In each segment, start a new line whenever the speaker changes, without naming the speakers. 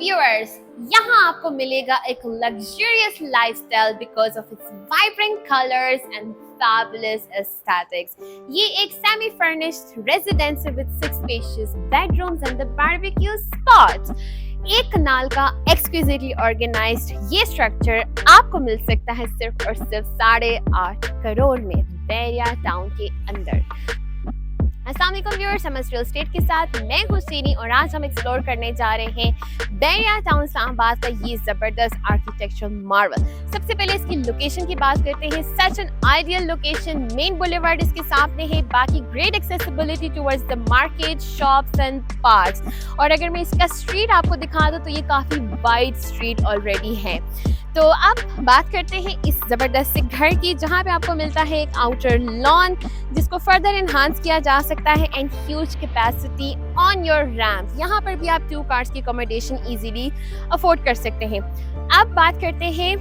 Viewers, यहाँ आपको मिलेगा एक luxurious lifestyle because of its vibrant colours and fabulous aesthetics. ये एक semi furnished residence with 6 spacious bedrooms and the barbecue spots. एक कनाल का एक्सक्यूजिटली ऑर्गेनाइज्ड ये स्ट्रक्चर आपको मिल सकता है सिर्फ और सिर्फ 8.5 करोड़ में बैरिया टाउन के अंदर। अस्सलाम वालेकुम व्यूअर्स, हम रियल एस्टेट के साथ मैं हुसैनी और आज हम एक्सप्लोर करने जा रहे हैं बैरिया टाउन इस्लामाबाद का ये जबरदस्त आर्किटेक्चरल मार्वल। सबसे पहले इसकी लोकेशन की बात करते हैं। Such an ideal location, main boulevard इसके सामने है, बाकी great accessibility towards the market, shops and parks. और अगर मैं इसका स्ट्रीट आपको दिखा दूं तो ये काफी वाइड स्ट्रीट ऑलरेडी है। तो अब बात करते हैं इस जबरदस्त से घर की, जहाँ पे आपको मिलता है एक आउटर लॉन जिसको फर्दर एनहांस किया जा सकता है and huge capacity on your ramp. यहाँ पर भी आप 2 कार्स की अकोमोडेशन इजीली अफोर्ड कर सकते हैं। अब बात करते हैं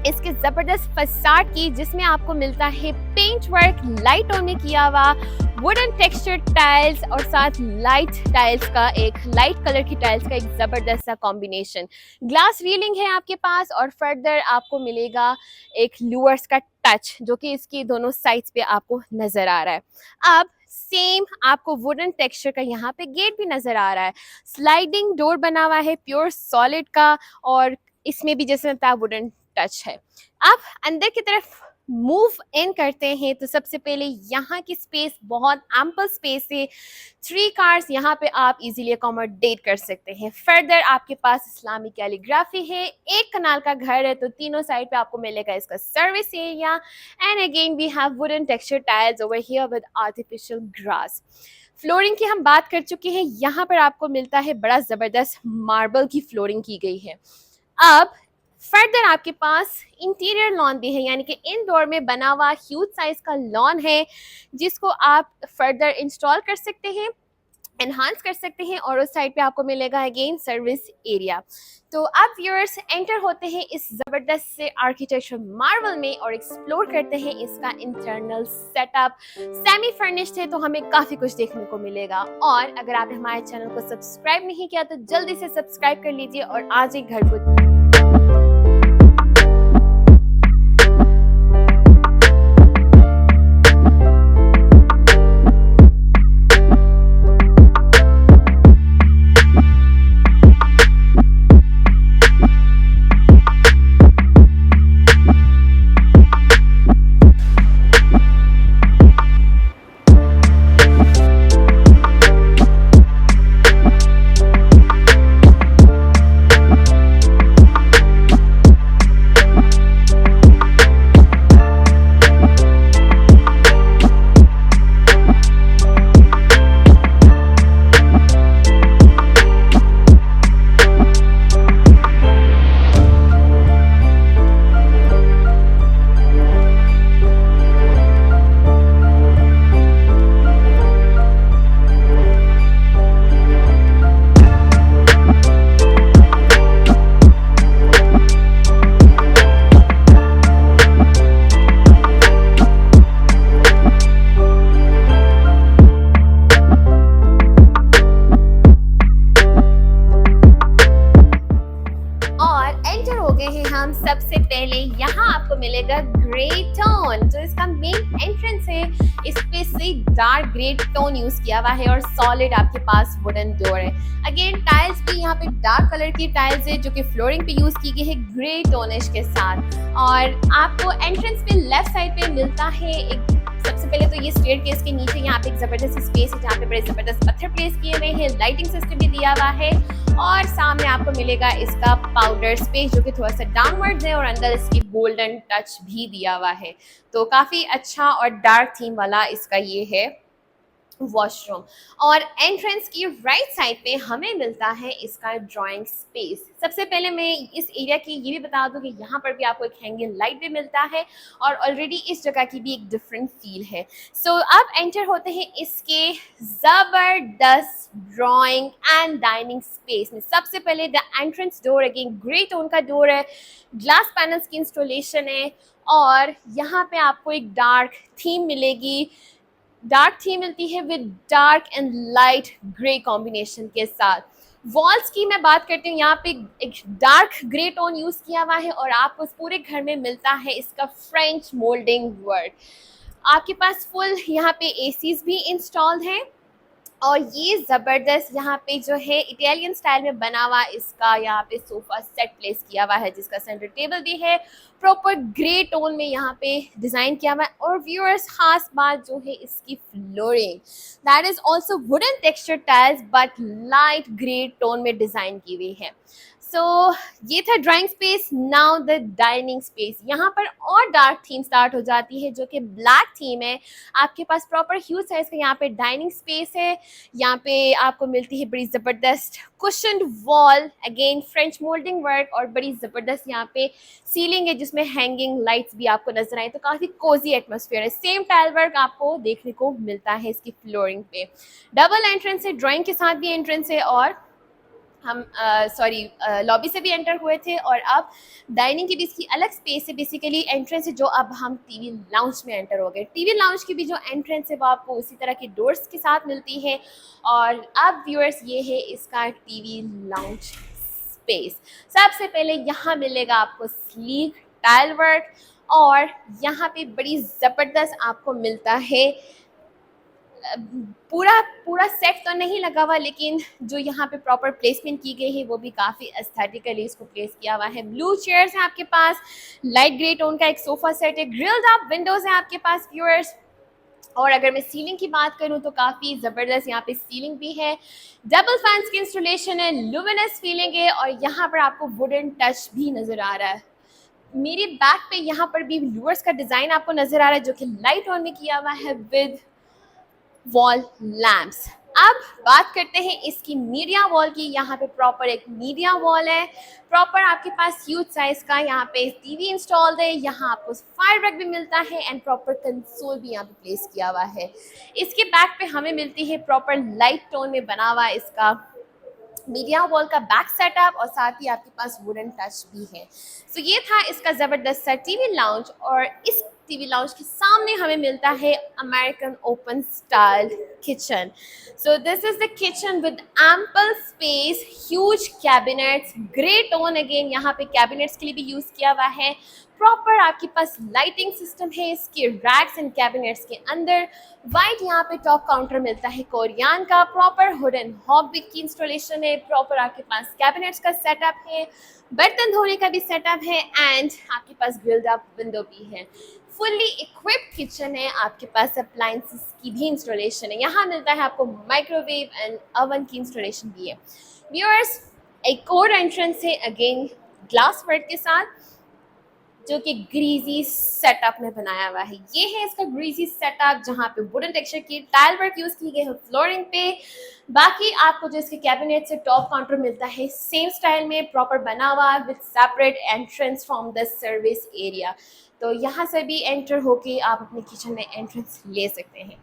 इसके जबरदस्त फसाड की, जिसमें आपको मिलता है पेंट वर्क लाइट टोन में किया हुआ, वुडन टेक्सचर टाइल्स और साथ लाइट टाइल्स का एक लाइट कलर की टाइल्स का एक जबरदस्त सा कॉम्बिनेशन। ग्लास रीलिंग है आपके पास और फर्दर आपको मिलेगा एक लूअर्स का टच जो कि इसकी दोनों साइड्स पे आपको नजर आ रहा है। अब सेम आपको वुडन टेक्सचर का यहाँ पे गेट भी नजर आ रहा है। स्लाइडिंग डोर बना हुआ है प्योर सॉलिड का और इसमें भी जैसे लगता है वुडन टच है। अब अंदर की तरफ मूव इन करते हैं तो सबसे पहले यहाँ की स्पेस बहुत एम्पल स्पेस है। 3 कार्स यहाँ पे आप इजीली अकोमोडेट कर सकते हैं। फर्दर आपके पास इस्लामिक कैलीग्राफी है, एक कनाल का घर है तो तीनों साइड पे आपको मिलेगा इसका service area and again we have wooden texture tiles over here with artificial grass. Flooring की हम बात कर चुके हैं, यहाँ पर आपको मिलता है बड़ा जबरदस्त मार्बल की फ्लोरिंग की गई है। अब फर्दर आपके पास इंटीरियर लॉन भी है, यानी कि इनडोर में बना हुआ ह्यूज साइज का लॉन है जिसको आप फर्दर इंस्टॉल कर सकते हैं, एनहांस कर सकते हैं और उस साइड पे आपको मिलेगा अगेन सर्विस एरिया। तो अब व्यूअर्स एंटर होते हैं इस जबरदस्त से आर्किटेक्चर मार्वल में और एक्सप्लोर करते हैं इसका इंटरनल सेटअप। सेमी फर्निश्ड है तो हमें काफी कुछ देखने को मिलेगा। और अगर आपने हमारे चैनल को सब्सक्राइब नहीं किया तो जल्दी से सब्सक्राइब कर लीजिए और आज एक घर को हम सबसे पहले यहाँ आपको मिलेगा ग्रे टोन। जो इसका मेन एंट्रेंस है इस पे से डार्क ग्रे टोन यूज किया हुआ है और सॉलिड आपके पास वुडन डोर है। अगेन टाइल्स भी यहाँ पे डार्क कलर की टाइल्स है जो कि फ्लोरिंग पे यूज की गई है ग्रे टोनिश के साथ। और आपको एंट्रेंस पे लेफ्ट साइड पे मिलता है एक, सबसे पहले तो ये स्टेयरकेस के नीचे यहाँ पे एक जबरदस्त स्पेस है जहाँ पे बड़े जबरदस्त पत्थर प्लेस किए हुए हैं, लाइटिंग सिस्टम भी दिया हुआ है और सामने आपको मिलेगा इसका पाउडर स्पेस जो कि थोड़ा सा डाउनवर्ड्स है और अंदर इसकी गोल्डन टच भी दिया हुआ है। तो काफी अच्छा और डार्क थीम वाला इसका ये है वॉशरूम। और एंट्रेंस की राइट साइड पे हमें मिलता है इसका ड्राइंग स्पेस। सबसे पहले मैं इस एरिया की ये भी बता दूं कि यहाँ पर भी आपको एक हैंगिंग लाइट भी मिलता है और ऑलरेडी इस जगह की भी एक डिफरेंट फील है। सो अब एंटर होते हैं इसके जबरदस्त ड्राइंग एंड डाइनिंग स्पेस में। सबसे पहले the entrance door again grey tone का डोर है, ग्लास पैनल्स की इंस्टॉलेशन है और यहाँ पे आपको एक डार्क थीम मिलेगी। डार्क थीम मिलती है with dark and light grey combination के साथ। वॉल्स की मैं बात करती हूँ, यहाँ पे एक डार्क ग्रे टोन यूज किया हुआ है और आपको उस पूरे घर में मिलता है इसका फ्रेंच मोल्डिंग वर्क। आपके पास फुल यहाँ पे एसीज भी इंस्टॉल्ड हैं और ये ज़बरदस्त यहाँ पे जो है इटालियन स्टाइल में बना हुआ इसका यहाँ पे सोफा सेट प्लेस किया हुआ है, जिसका सेंटर टेबल भी है प्रॉपर ग्रे टोन में यहाँ पे डिज़ाइन किया हुआ है। और व्यूअर्स खास बात जो है इसकी flooring, that is also wooden texture tiles but light grey tone में डिज़ाइन की हुई है। सो ये था drawing space. Now the dining space, यहाँ पर और डार्क थीम स्टार्ट हो जाती है जो कि ब्लैक थीम है। आपके पास प्रॉपर ह्यूज साइज का यहाँ पे डाइनिंग स्पेस है। यहाँ पे आपको मिलती है बड़ी ज़बरदस्त cushioned wall, again French moulding work, और बड़ी ज़बरदस्त यहाँ पे सीलिंग है जिसमें हैंगिंग लाइट्स भी आपको नजर आए, तो काफ़ी कोजी एटमोसफियर है। सेम टाइल वर्क आपको देखने को मिलता है इसकी फ्लोरिंग पे। डबल एंट्रेंस है, ड्राइंग के साथ भी एंट्रेंस है, और हम लॉबी से भी एंटर हुए थे और अब डाइनिंग की भी इसकी अलग स्पेस है। बेसिकली एंट्रेंस है जो अब हम टीवी लाउंज में एंटर हो गए। टीवी लाउंज की भी जो एंट्रेंस है वो आपको उसी तरह की डोर्स के साथ मिलती है। और अब व्यूअर्स ये है इसका टीवी लाउंज स्पेस। सबसे पहले यहाँ मिलेगा आपको स्लीक टाइल वर्क, और यहाँ पे बड़ी ज़बरदस्त आपको मिलता है पूरा पूरा सेट तो नहीं लगा हुआ, लेकिन जो यहाँ पे प्रॉपर प्लेसमेंट की गई है वो भी काफ़ी एस्थेटिकली इसको प्लेस किया हुआ है। ब्लू चेयर्स हैं आपके पास, लाइट ग्रे टोन का एक सोफा सेट है, ग्रिल्ड अप विंडोज हैं आपके पास व्यूअर्स। और अगर मैं सीलिंग की बात करूं तो काफ़ी ज़बरदस्त यहाँ पे सीलिंग भी है, डबल फैंस की इंस्टॉलेशन है, लुमिनस फीलिंग है, और यहाँ पर आपको वुडन टच भी नज़र आ रहा है। मेरे बैक पे यहाँ पर भी लूवर्स का डिज़ाइन आपको नज़र आ रहा है जो कि लाइट टोन में किया हुआ है विद वॉल लैम्प्स। अब बात करते हैं इसकी मीडिया वॉल की। यहाँ पे प्रॉपर एक मीडिया वॉल है, प्रॉपर आपके पास ह्यूज साइज का यहाँ पे टीवी इंस्टॉल्ड है। यहाँ आपको फायर रैक भी मिलता है एंड प्रॉपर कंसोल भी यहाँ पे प्लेस किया हुआ है। इसके बैक पे हमें मिलती है प्रॉपर लाइट टोन में बना हुआ इसका मीडिया वॉल का बैक सेटअप, और साथ ही आपके पास वुडन टच भी है। सो ये था इसका ज़बरदस्त सा टीवी लाउंज, और इस टीवी लाउंज के सामने हमें मिलता है American open style kitchen. So this is the kitchen with ample space, huge cabinets, grey tone, again यहाँ पे कैबिनेट्स के लिए भी यूज किया हुआ है। प्रॉपर आपके पास लाइटिंग सिस्टम है इसके रैक्स एंड कैबिनेट्स के अंदर। वाइट यहाँ पे टॉप काउंटर मिलता है कोरियन का, प्रॉपर हुड एंड हॉब की इंस्टॉलेशन है, प्रॉपर आपके पास कैबिनेट्स का सेटअप है, बर्तन धोने का भी सेटअप है, एंड आपके पास ग्रिल्ड अप विंडो भी है। फुल्ली इक्विप्ड किचन है, आपके पास अप्लायंसेस की भी इंस्टॉलेशन है। यहाँ मिलता है आपको माइक्रोवेव एंड ओवन की इंस्टॉलेशन भी है। व्यूअर्स, एक और एंट्रेंस है अगेन ग्लास वर्क के साथ, जो कि ग्रीजी सेटअप में बनाया हुआ है। ये है इसका ग्रीजी सेटअप जहाँ पे वुडन टेक्सचर की टाइल वर्क यूज की गई है फ्लोरिंग पे। बाकी आपको जो इसके कैबिनेट से टॉप काउंटर मिलता है सेम स्टाइल में प्रॉपर बना हुआ with separate entrance from the service area. तो यहाँ से भी एंटर होके आप अपने किचन में एंट्रेंस ले सकते हैं।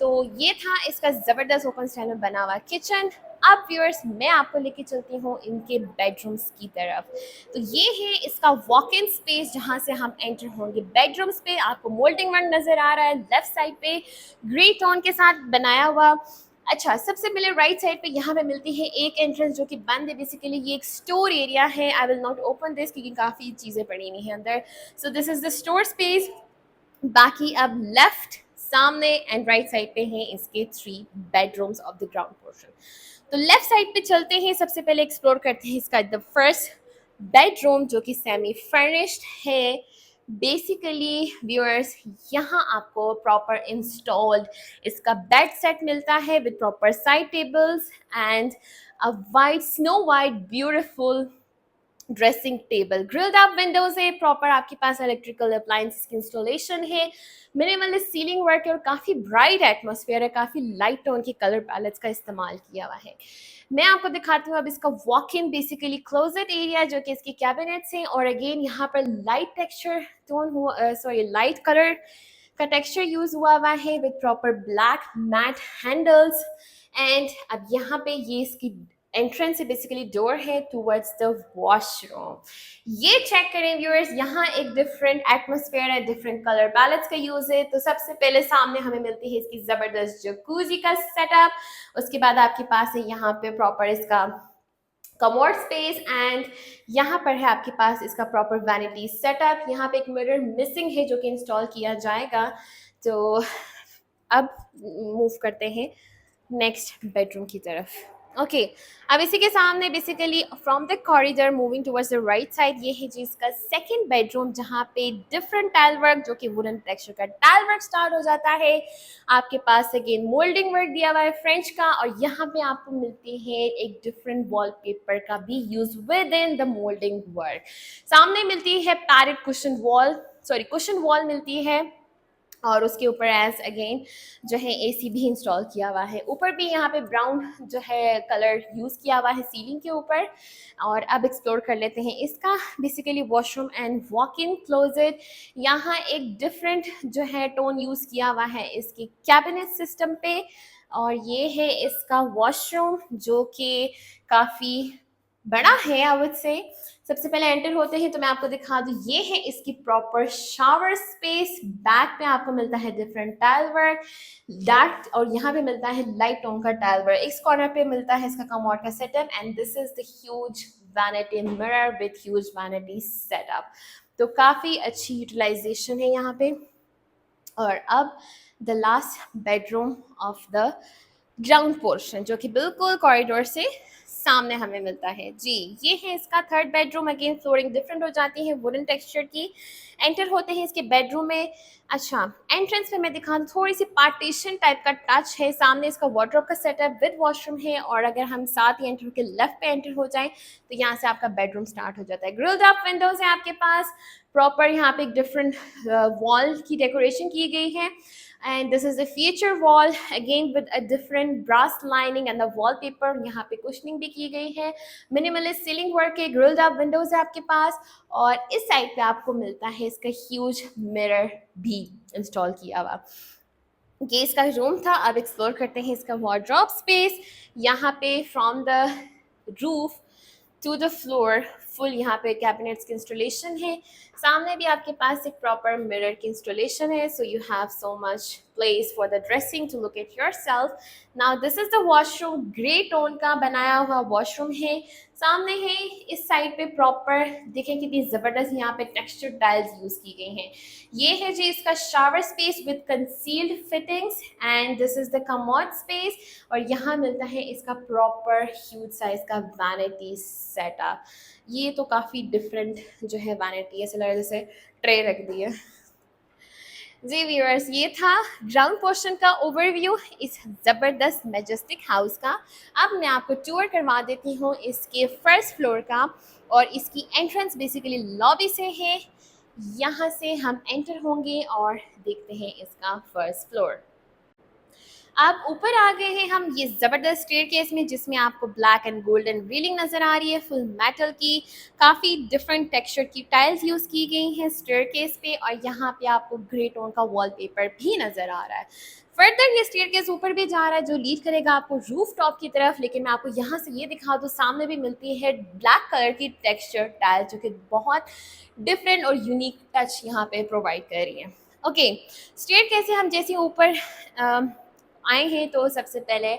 तो ये था इसका ज़बरदस्त ओपन स्टाइल में बना हुआ किचन। अब व्यूअर्स, मैं आपको लेके चलती हूँ इनके बेडरूम्स की तरफ। तो ये है इसका वॉक इन स्पेस जहाँ से हम एंटर होंगे बेडरूम्स पे। आपको मोल्डिंग वर्क नज़र आ रहा है लेफ्ट साइड पे ग्रे टोन के साथ बनाया हुआ। अच्छा, सबसे पहले राइट साइड पे यहाँ पे मिलती है एक एंट्रेंस जो कि बंद है। बेसिकली ये एक स्टोर एरिया है। I will not open this क्योंकि काफ़ी चीज़ें पड़ी हुई हैं अंदर। So this is the store space. बाकी अब लेफ्ट, सामने एंड राइट साइड पे हैं इसके 3 bedrooms of the ground portion. तो लेफ्ट साइड पे चलते हैं, सबसे पहले एक्सप्लोर करते हैं इसका द फर्स्ट बेडरूम जो कि सेमी फर्निश्ड है। बेसिकली व्यूअर्स, यहाँ आपको प्रॉपर इंस्टॉल्ड इसका बेड सेट मिलता है with proper side tables and a white snow white beautiful dressing table. Grilled up Windows है, प्रॉपर आपके पास इलेक्ट्रिकल अप्लायंसेस की इंस्टॉलेशन है, मिनिमलिस्ट सीलिंग वर्क है और काफ़ी ब्राइट एटमॉस्फेयर है। काफ़ी लाइट टोन के कलर पैलेट्स का इस्तेमाल किया हुआ है। मैं आपको दिखाती हूँ अब इसका walk in basically closet area जो कि इसके कैबिनेट्स हैं, और अगेन यहाँ पर लाइट टेक्सचर टोन हुआ लाइट कलर का टेक्सचर यूज हुआ है with proper black matte handles. And अब यहाँ पे ये इसकी एंट्रेंस है, बेसिकली डोर है टूवर्ड्स द वॉशरूम। ये चेक करें व्यूअर्स, यहाँ एक डिफरेंट एटमॉस्फेयर है, डिफरेंट कलर पैलेट्स का यूज है। तो सबसे पहले सामने हमें मिलती है इसकी जबरदस्त जकूजी का सेटअप। उसके बाद आपके पास है यहाँ पे प्रॉपर इसका कमोड स्पेस एंड यहाँ पर है आपके पास इसका प्रॉपर वैनिटी सेटअप। यहाँ पे एक मिरर मिसिंग है जो कि इंस्टॉल किया जाएगा। तो अब मूव करते हैं नेक्स्ट बेडरूम की तरफ। ओके अब इसी के सामने basically from the corridor moving towards the right side ये है जी इसका सेकंड बेडरूम, जहाँ पे डिफरेंट टाइल वर्क जो कि वुडन टेक्सचर का टाइल वर्क स्टार्ट हो जाता है। आपके पास अगेन मोल्डिंग वर्क दिया हुआ है फ्रेंच का, और यहाँ पे आपको मिलती है एक डिफरेंट वॉलपेपर का भी use with in the moulding work. सामने मिलती है पैरेट कुशन वॉल मिलती है, और उसके ऊपर एज अगेन जो है एसी भी इंस्टॉल किया हुआ है। ऊपर भी यहाँ पे ब्राउन जो है कलर यूज़ किया हुआ है सीलिंग के ऊपर। और अब एक्सप्लोर कर लेते हैं इसका basically washroom and walk in closet. यहाँ एक डिफरेंट जो है टोन यूज़ किया हुआ है इसके कैबिनेट सिस्टम पे, और ये है इसका वॉशरूम जो कि काफ़ी बड़ा है आई वुड से। सबसे पहले एंटर होते हैं तो मैं आपको दिखा दूं, ये है इसकी प्रॉपर शावर स्पेस। बैक पे आपको मिलता है डिफरेंट टाइल वर्क डार्क, और यहाँ पे मिलता है लाइट टोन का टाइल वर्क। इस कॉर्नर पे मिलता है इसका कमोड का setup, and this is the huge vanity mirror with huge vanity setup. तो काफ़ी अच्छी यूटिलाइजेशन है यहाँ पे। और अब the last bedroom of the ground portion जो कि बिल्कुल कॉरिडोर से सामने हमें मिलता है जी। ये है इसका third bedroom. Again flooring different हो जाती है वुडन टेक्सचर की। एंटर होते हैं इसके बेडरूम में। अच्छा एंट्रेंस में मैं दिखा दूँ, थोड़ी सी पार्टीशन टाइप का टच है। सामने इसका वार्डरोब का सेटअप विद वॉशरूम है, और अगर हम साथ ही एंटर होकर लेफ्ट पे एंटर हो जाएं तो यहाँ से आपका बेडरूम स्टार्ट हो जाता है। ग्रिल्ड अप विंडोज है आपके पास। प्रॉपर यहाँ पे एक डिफरेंट वॉल की डेकोरेशन की गई है, and this is a feature wall again with a different brass lining and the wallpaper यहाँ पे कुशनिंग भी की गई है। मिनिमलिस्ट सीलिंग वर्क है, ग्रिल्ड अप विंडोज है आपके पास, और इस साइड पे आपको मिलता है इसका ह्यूज मिरर भी इंस्टॉल किया हुआ। ये इसका रूम था। अब एक्सप्लोर करते हैं इसका वार्डरोब स्पेस। यहाँ पे from the roof to the floor full यहाँ पे कैबिनेट्स की इंस्टॉलेशन है। सामने भी आपके पास एक प्रॉपर मिरर की इंस्टॉलेशन है, so you have so much place for the dressing to look at yourself. Now this is the washroom, grey tone का बनाया हुआ वॉशरूम है। सामने है इस साइड पे प्रॉपर देखें कितनी ज़बरदस्त यहाँ पे टेक्सचर टाइल्स यूज़ की गई हैं। ये है जी इसका shower space with concealed fittings, and this is the commode space, और यहाँ मिलता है इसका प्रॉपर ह्यूज साइज का वैनिटी सेटअप। ये तो काफ़ी डिफरेंट जो है वैनिटी, ऐसे लग रहा है जैसे ट्रे रख दी है जी। व्यूअर्स ये था ग्राउंड पोर्शन का ओवरव्यू इस ज़बरदस्त मैजेस्टिक हाउस का। अब मैं आपको टूर करवा देती हूँ इसके फर्स्ट फ्लोर का, और इसकी एंट्रेंस बेसिकली लॉबी से है। यहाँ से हम एंटर होंगे और देखते हैं इसका फर्स्ट फ्लोर। आप ऊपर आ गए हैं हम ये ज़बरदस्त स्टेयरकेस में, जिसमें आपको ब्लैक एंड गोल्डन रेलिंग नज़र आ रही है फुल मेटल की। काफ़ी डिफरेंट टेक्सचर की टाइल्स यूज़ की गई हैं स्टेयरकेस पे, और यहाँ पे आपको ग्रे टोन का वॉलपेपर भी नज़र आ रहा है। फर्दर ये स्टेयरकेस ऊपर भी जा रहा है जो लीड करेगा आपको रूफ टॉप की तरफ, लेकिन मैं आपको यहाँ से ये दिखा दूँ, सामने भी मिलती है ब्लैक कलर की टेक्सचर टाइल जो कि बहुत डिफरेंट और यूनिक टच यहाँ पे प्रोवाइड कर रही है। ओके स्टेयरकेस से हम जैसे ऊपर आए हैं तो सबसे पहले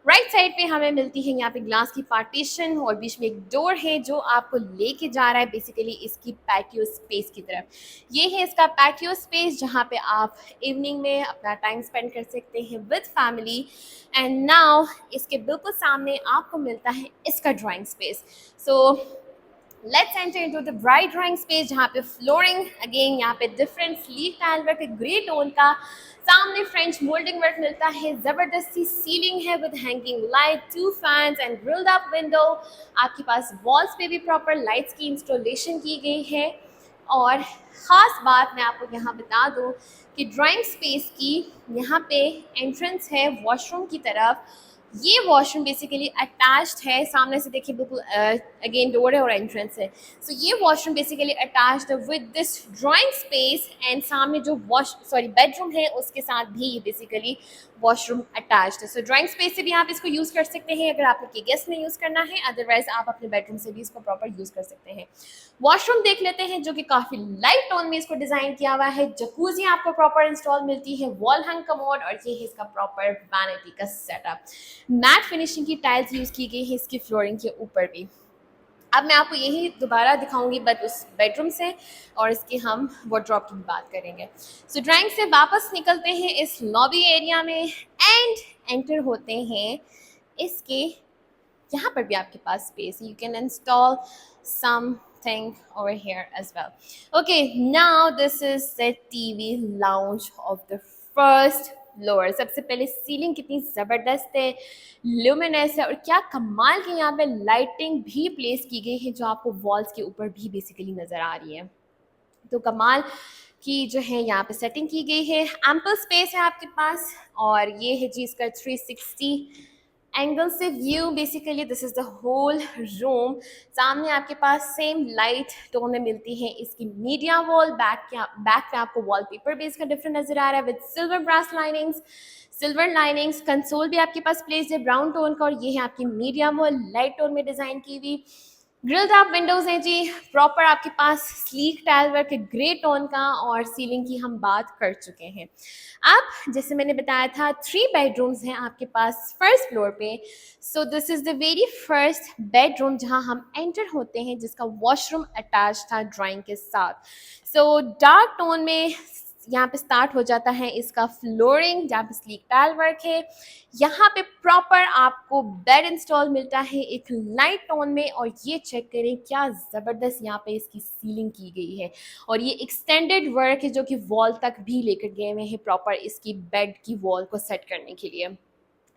राइट साइड पे हमें मिलती है यहाँ पे ग्लास की पार्टीशन, और बीच में एक डोर है जो आपको लेके जा रहा है बेसिकली इसकी पैटियो स्पेस की तरफ। ये है इसका पैटियो स्पेस जहाँ पे आप इवनिंग में अपना टाइम स्पेंड कर सकते हैं विद फैमिली। एंड नाउ इसके बिल्कुल सामने आपको मिलता है इसका drawing space. So let's enter into the bright drawing space, जहाँ पे फ्लोरिंग अगेन यहाँ पे different sleek tile work grey tone का। सामने फ्रेंच मोल्डिंग वर्क मिलता है, जबरदस्ती सीलिंग है with hanging light, 2 fans and grilled up window. आपके पास वॉल्स पे भी प्रॉपर लाइट्स की इंस्टॉलेशन की गई है। और ख़ास बात मैं आपको यहाँ बता दूँ कि ड्राइंग स्पेस की यहाँ पे एंट्रेंस है वॉशरूम की तरफ। ये वॉशरूम बेसिकली अटैच्ड है, सामने से देखिए बिल्कुल अगेन डोर है और एंट्रेंस है। सो ये वॉशरूम बेसिकली अटैच्ड है with this drawing space, and सामने जो बेडरूम है उसके साथ भी ये बेसिकली वॉशरूम अटैच्ड है। सो ड्राइंग स्पेस से भी आप इसको यूज़ कर सकते हैं अगर आपके गेस्ट में यूज़ करना है, अदरवाइज आप अपने बेडरूम से भी इसको प्रॉपर यूज़ कर सकते हैं। वॉशरूम देख लेते हैं जो कि काफ़ी लाइट टोन में इसको डिज़ाइन किया हुआ है। जकूजी आपको प्रॉपर इंस्टॉल मिलती है, वॉल हंग कमोड, और ये है इसका प्रॉपर वैनिटी का सेटअप। मैट फिनिशिंग की टाइल्स यूज़ की गई है इसकी फ्लोरिंग के ऊपर भी। अब मैं आपको यही दोबारा दिखाऊंगी बट उस बेडरूम से, और इसकी हम वार्डरोब की बात करेंगे। सो ड्राइंग से वापस निकलते हैं इस लॉबी एरिया में एंड एंटर होते हैं इसके, यहाँ पर भी आपके पास space, you can install something over here as well. Okay, now this is the TV lounge of the first floor. सबसे पहले सीलिंग कितनी ज़बरदस्त है, ल्यूमिनस है, और क्या कमाल की यहाँ पे लाइटिंग भी प्लेस की गई है जो आपको वॉल्स के ऊपर भी बेसिकली नज़र आ रही है। तो कमाल की जो है यहाँ पे सेटिंग की गई है, एम्पल स्पेस है आपके पास, और ये है जी इसका 360 एंगल से view. Basically this is the whole room. सामने आपके पास सेम लाइट टोन में मिलती है इसकी मीडिया वॉल। बैक पे आपको वॉलपेपर भी इसका डिफरेंट नजर आ रहा है with silver brass linings, silver linings. Console भी आपके पास प्लेस्ड है ब्राउन टोन का, और ये है आपकी मीडिया वॉल लाइट टोन में डिजाइन की हुई। ग्रिल्ड अप विंडोज हैं जी, प्रॉपर आपके पास sleek tile work grey tone का, और सीलिंग की हम बात कर चुके हैं। अब जैसे मैंने बताया था 3 बेडरूम्स हैं आपके पास फर्स्ट फ्लोर पे। So this is the very first bedroom जहां हम एंटर होते हैं, जिसका वॉशरूम अटैच था ड्राइंग के साथ। सो डार्क टोन में यहाँ पे स्टार्ट हो जाता है इसका फ्लोरिंग, जहाँ पे स्लीक टाइल वर्क है। यहाँ पे प्रॉपर आपको बेड इंस्टॉल मिलता है एक लाइट टोन में, और ये चेक करें क्या ज़बरदस्त यहाँ पे इसकी सीलिंग की गई है, और ये एक्सटेंडेड वर्क है जो कि वॉल तक भी लेकर गए हुए हैं प्रॉपर इसकी बेड की वॉल को सेट करने के लिए।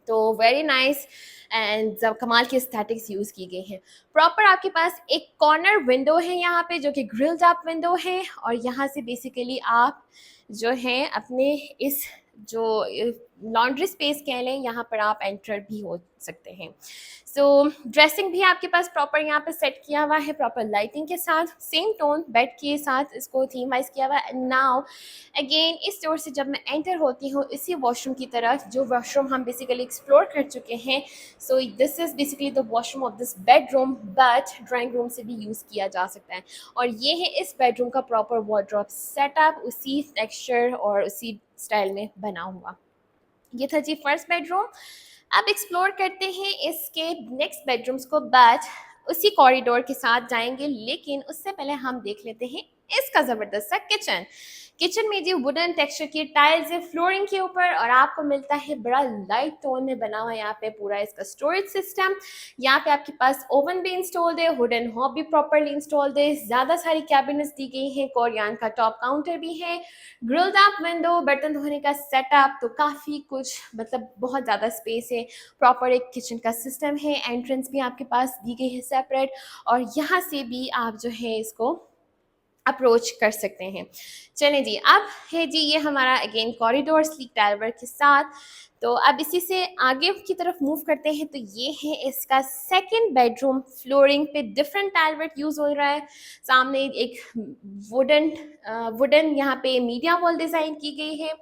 तो वेरी नाइस एंड जब कमाल की स्टैटिक्स यूज़ की गई हैं। प्रॉपर आपके पास एक कॉर्नर विंडो है यहाँ पे जो कि ग्रिल्ड अप विंडो है, और यहाँ से बेसिकली आप जो है अपने इस जो लॉन्ड्री स्पेस कह लें, यहाँ पर आप एंटर भी हो सकते हैं। सो ड्रेसिंग भी आपके पास प्रॉपर यहाँ पे सेट किया हुआ है, प्रॉपर लाइटिंग के साथ, सेम टोन बेड के साथ इसको थीमाइज किया हुआ है। नाउ अगेन इस डोर से जब मैं एंटर होती हूँ इसी वॉशरूम की तरफ, जो वॉशरूम हम बेसिकली एक्सप्लोर कर चुके हैं। So this is basically the washroom of this bedroom, but drawing room से भी यूज़ किया जा सकता है। और ये है इस बेडरूम का प्रॉपर वार्डरोब सेटअप, उसी टेक्सचर और उसी स्टाइल में बना हुआ। ये था जी फर्स्ट बेडरूम। अब एक्सप्लोर करते हैं इसके नेक्स्ट बेडरूम्स को, बट उसी कॉरिडोर के साथ जाएंगे, लेकिन उससे पहले हम देख लेते हैं इसका ज़बरदस्त सा किचन। किचन में जी वुडन टेक्सचर की टाइल्स है फ्लोरिंग के ऊपर, और आपको मिलता है बड़ा लाइट टोन में बना हुआ यहाँ पे पूरा इसका स्टोरेज सिस्टम। यहाँ पे आपके पास ओवन भी इंस्टॉल्ड है, वुडन हॉब भी प्रॉपरली इंस्टॉल्ड है, ज़्यादा सारी कैबिनेट्स दी गई हैं, कोरियन का टॉप काउंटर भी है, ग्रिल्ड अप विंडो, बर्तन धोने का सेटअप, तो काफ़ी कुछ मतलब बहुत ज़्यादा स्पेस है। प्रॉपर एक किचन का सिस्टम है, एंट्रेंस भी आपके पास दी गई है सेपरेट, और यहाँ से भी आप जो है इसको अप्रोच कर सकते हैं। चलें जी, अब है जी ये हमारा again corridor sleek tile work के साथ। तो अब इसी से आगे की तरफ मूव करते हैं, तो ये है इसका सेकंड बेडरूम। फ्लोरिंग पे डिफरेंट टाइल वर्क यूज़ हो रहा है। सामने एक वुडन यहाँ पे मीडिया वॉल डिज़ाइन की गई है,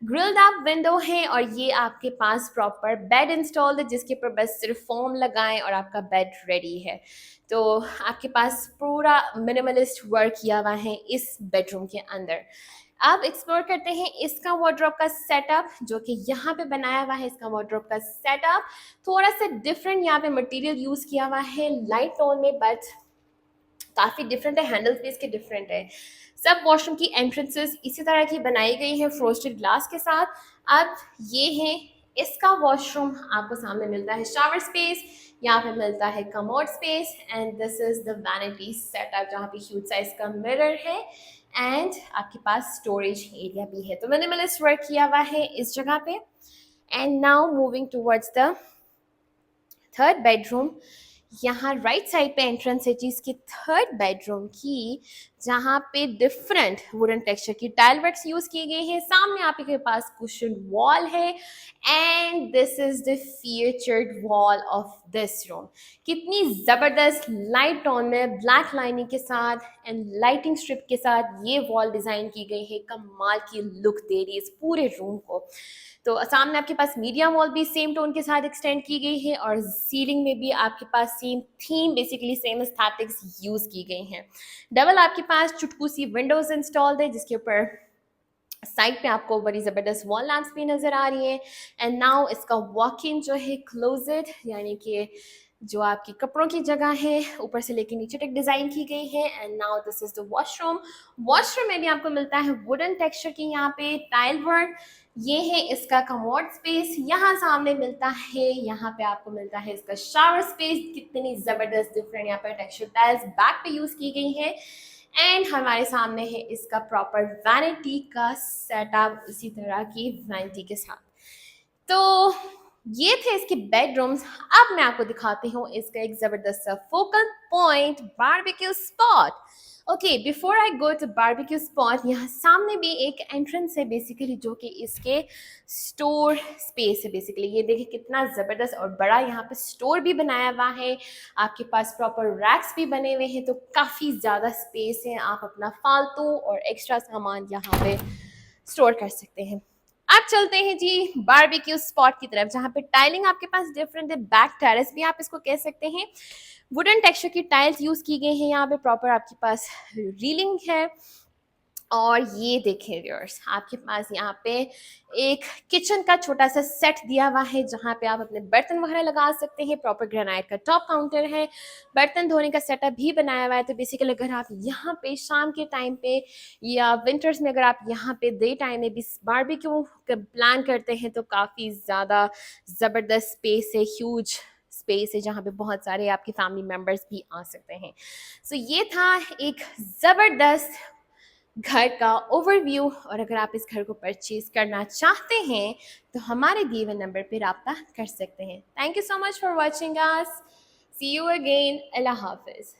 ग्रिल्ड अप विंडो है, और ये आपके पास प्रॉपर बेड इंस्टॉल्ड है जिसके ऊपर बस सिर्फ फोम लगाएं और आपका बेड रेडी है। तो आपके पास पूरा मिनिमलिस्ट वर्क किया हुआ है इस बेडरूम के अंदर। अब एक्सप्लोर करते हैं इसका वार्डरोब का सेटअप, जो कि यहाँ पे बनाया हुआ है। इसका वार्डरोब का सेटअप थोड़ा सा डिफरेंट, यहाँ पे मटेरियल यूज़ किया हुआ है लाइट टोन में, बट काफ़ी डिफरेंट है, हैंडल्स भी इसके डिफरेंट है। सब वॉशरूम की एंट्रेंसेस इसी तरह की बनाई गई है फ्रोस्टेड ग्लास के साथ। अब ये है इसका वॉशरूम, आपको सामने मिलता है शावर स्पेस, यहाँ पे मिलता है commode space, and this is the vanity setup जहाँ पे ह्यूज साइज का मिरर है, एंड आपके पास स्टोरेज एरिया भी है। तो मिनिमलिस्ट वर्क किया हुआ है इस जगह पे। And now moving towards the third bedroom. यहाँ राइट साइड पे एंट्रेंस है जी इसकी थर्ड बेडरूम की, जहाँ पे डिफरेंट वुडन टेक्सचर की टाइल वर्क्स यूज किए गए हैं। सामने आपके पास कुशन वॉल है, and this is the featured wall of this room. कितनी जबरदस्त लाइट टोन में ब्लैक लाइनिंग के साथ एंड लाइटिंग स्ट्रिप के साथ ये वॉल डिजाइन की गई है, कमाल की लुक दे रही है इस पूरे रूम को। तो सामने आपके पास मीडिया वॉल भी सेम टोन के साथ एक्सटेंड की गई है, और सीलिंग में भी आपके पास same theme, basically same aesthetics use की गई हैं। डबल आपके पास चुटकू सी विंडोज इंस्टॉल्ड है, जिसके ऊपर साइड पे आपको बड़ी ज़बरदस्त वॉल लैंप्स भी नज़र आ रही है। एंड नाउ इसका वॉक इन जो है क्लोजेट, यानी कि जो आपकी कपड़ों की जगह है, ऊपर से लेके नीचे तक डिजाइन की गई है। And now this is the washroom. Washroom में भी आपको मिलता है वुडन टेक्सचर की यहाँ पे टाइल वर्क। ये है इसका कमोड स्पेस, यहाँ सामने मिलता है, यहाँ पे आपको मिलता है इसका शावर स्पेस। कितनी जबरदस्त डिफरेंट यहाँ पर टेक्सचर टाइल्स बैक पे यूज की गई है। एंड हमारे सामने है इसका प्रॉपर वैनिटी का सेटअप, इसी तरह की वैनिटी के साथ। तो ये थे इसके बेडरूम्स। अब मैं आपको दिखाती हूँ इसका एक जबरदस्त सा focal point, barbecue spot. Okay, before I go to barbecue spot, यहाँ सामने भी एक एंट्रेंस है बेसिकली, जो कि इसके स्टोर स्पेस है बेसिकली। ये देखिए कितना जबरदस्त और बड़ा यहाँ पे स्टोर भी बनाया हुआ है। आपके पास प्रॉपर रैक्स भी बने हुए हैं, तो काफी ज्यादा स्पेस है, आप अपना फालतू और एक्स्ट्रा सामान यहाँ पे स्टोर कर सकते हैं। अब चलते हैं जी बारबेक्यू स्पॉट की तरफ, जहाँ पे टाइलिंग आपके पास डिफरेंट है, बैक टेरेस भी आप इसको कह सकते हैं। वुडन टेक्सचर की टाइल्स यूज की गई हैं यहाँ पे, प्रॉपर आपके पास रीलिंग है। और ये देखें व्यूअर्स, आपके पास यहाँ पे एक किचन का छोटा सा सेट दिया हुआ है, जहाँ पे आप अपने बर्तन वगैरह लगा सकते हैं। प्रॉपर ग्रेनाइट का टॉप काउंटर है, बर्तन धोने का सेटअप भी बनाया हुआ है। तो बेसिकली अगर आप यहाँ पे शाम के टाइम पे या विंटर्स में अगर आप यहाँ पे डे टाइम में भी बारबेक्यू प्लान करते हैं, तो काफ़ी ज़्यादा ज़बरदस्त स्पेस है, ह्यूज स्पेस है, जहाँ पे बहुत सारे आपके फैमिली मेम्बर्स भी आ सकते हैं। सो ये था एक ज़बरदस्त घर का ओवरव्यू। और अगर आप इस घर को परचेज करना चाहते हैं तो हमारे दिए हुए नंबर पर रब्ता कर सकते हैं। Thank you so much for watching us. See you again. Allah हाफिज़।